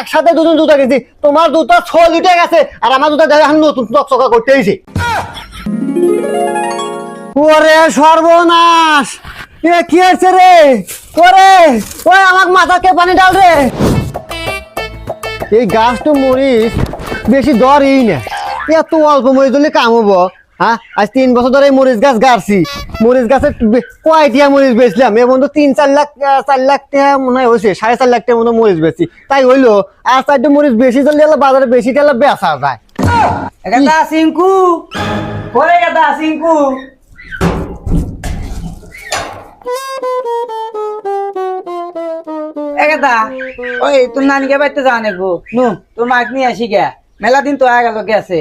একসাথে দুজন জুতা কিনছি, তোমার জুতা 6 লিটে গেছে আর আমার জুতা দেখে এখন নতুন চকচকা করতে হয়েছে। ওরে সর্বনাশ, এ কি হয়েছে রে? ওরে ওই আমার মাথাকে পানি ডাল রে। এই গাছ তো মরিচ বেশি দরই না, এত অল্প মরিচ ধরলে কাম হবো? হ্যাঁ, আজ 3 বছর ধরে মরিচ গাছ গাড়ছি, মরিচ গাছের কয়টিয়া মরিচ বেচলাম এর মধ্যে 3-4 লাখ 4 লাখ টাকা মনে হয় হয়েছে, 4.5 লাখ টাকার মতো মরিচ বেচছি। তাই হইলো আর 4টা মরিচ বেশি চললে বাজারে বেশি টাকা বেচা যায়। গাদা সিংকু ওরে গাদা সিংকু গাদা ওই তোর নানিকে বাড়িতে যাওয়া নেবো নু, তোর মাক নিয়ে আসি গে, মেলা দিন তো গেল গেছে।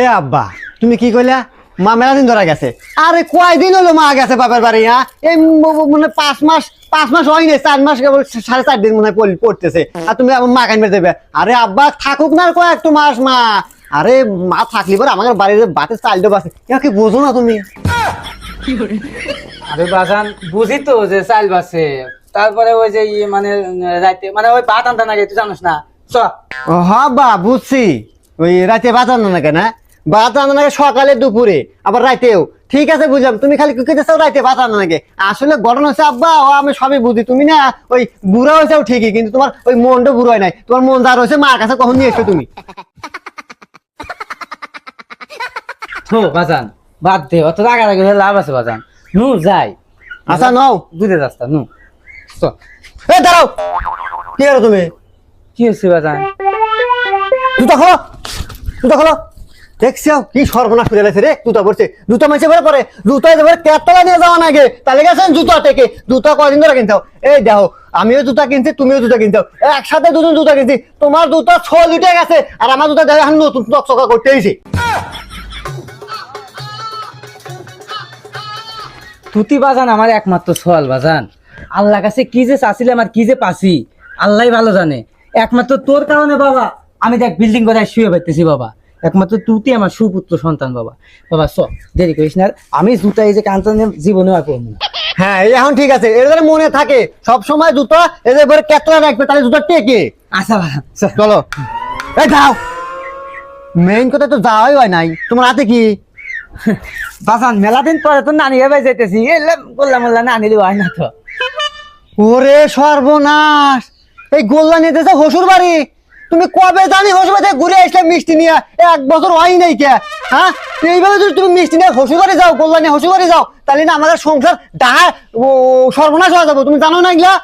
এ আব্বা তুমি কি কইলা? মা মেলা দিন ধরা গেছে? আরে কয়দিন হলো মা গেছে বাপের বাড়ি? হ্যাঁ, এই মানে 5 মাস হয়নি, 4 মাস কেবল 4.5 দিন মনে হয় পড়তেছে, আর তুমি আমার মা কানবে দেবে? আরে আব্বা থাকুক না আর কয়েকটা মাস মা। আরে মা থাকলি পরে আমাদের বাড়ির বাতে চালটা বাসে, কি বোঝো না তুমি? আরে বাজান বুঝি তো যে চাল বাসে, তারপরে ওই যে মানে রাইতে মানে ওই ভাত আনতে নাকি তুই জানিস না? চ হ্যাঁ বা বুঝছি, ওই রাতে ভাত আনো না কেন? ভাত আনো নাকি সকালে দুপুরে আবার রাতেও? ঠিক আছে বুঝলাম, তুমি খালি কুকিতে চাও রাতে ভাত আনো নাকি। আসলে ঘটনা হচ্ছে আব্বা, ও আমি সবই বুঝি, তুমি না ওই বুড়া হয়েছেও ঠিকই, কিন্তু তোমার ওই মনটা বুড়ো হয় নাই, তোমার মন যা রয়েছে মার কাছে কখন নিয়ে এসছো তুমি? তো বাজান বাদ দে, অত রাগারাগি হলে লাভ আছে বাজান, নু যাই। আচ্ছা নাও দুধে রাস্তা নু। চ এ দাঁড়াও, কি করো তুমি? কি হচ্ছে বাজান? জুতা খোলো, জুতা খোলো। দেখছি কি সর্বনাশ করে গেছে রে, জুতা পড়ছে, জুতা মাইছে বেড়ে পরে, জুতা এবার কেতলা নিয়ে যাওয়া নাগে, তাহলে গেছেন জুতা থেকে। জুতা কয়দিন ধরে কিনতে এই দেখো, আমিও জুতা কিনছি তুমিও জুতা কিনতে, একসাথে দুজন জুতা কিনছি, তোমার জুতা 6 লিটে গেছে আর আমার জুতা দেখে এখন নতুন চকচকা করতে হয়েছে। তুতি বাজান আমার একমাত্র সওয়াল বাজান, আল্লাহ কাছে কি যে চাচ্ছিলাম আর কি যে পাছি আল্লাহ ভালো জানে। একমাত্র তোর কারণে বাবা আমি দেখ বিল্ডিং করে শুয়ে পাইতেছি বাবা, একমাত্র তুই আমার সুপুত্র সন্তান বাবা। বাবা চ দেরি করিস না, আমি জুতা এই যে কান্তান জীবনে আর করবো না। হ্যাঁ এই এখন ঠিক আছে, এদের মনে থাকে সব সময় জুতা এদের পরে কেতলা রাখবে, তাহলে জুতা টেকে। আচ্ছা বাবা চলো এই যাও, মেইন কথা তো যাওয়াই হয় নাই, তোমার হাতে কি? বাজান মেলা দিন পরে তো নানি ভাই যাইতেছি, এলে বললাম বললাম নানি হয় না তো। ওরে সর্বনাশ, এই গোল্লা নিতে যাও হসুর বাড়ি? তুমি কবে জানি হসুর বাড়িতে ঘুরে আসলে মিষ্টি নিয়ে? 1 বছর হয় নাই কে? হ্যাঁ, এইভাবে যদি তুমি মিষ্টি নিয়ে হসুর বাড়ি যাও, গোল্লা নিয়ে হসুর বাড়ি যাও, তাহলে না আমাদের সংসার সর্বনাশ হয়ে যাবো, তুমি জানো না এগুলা?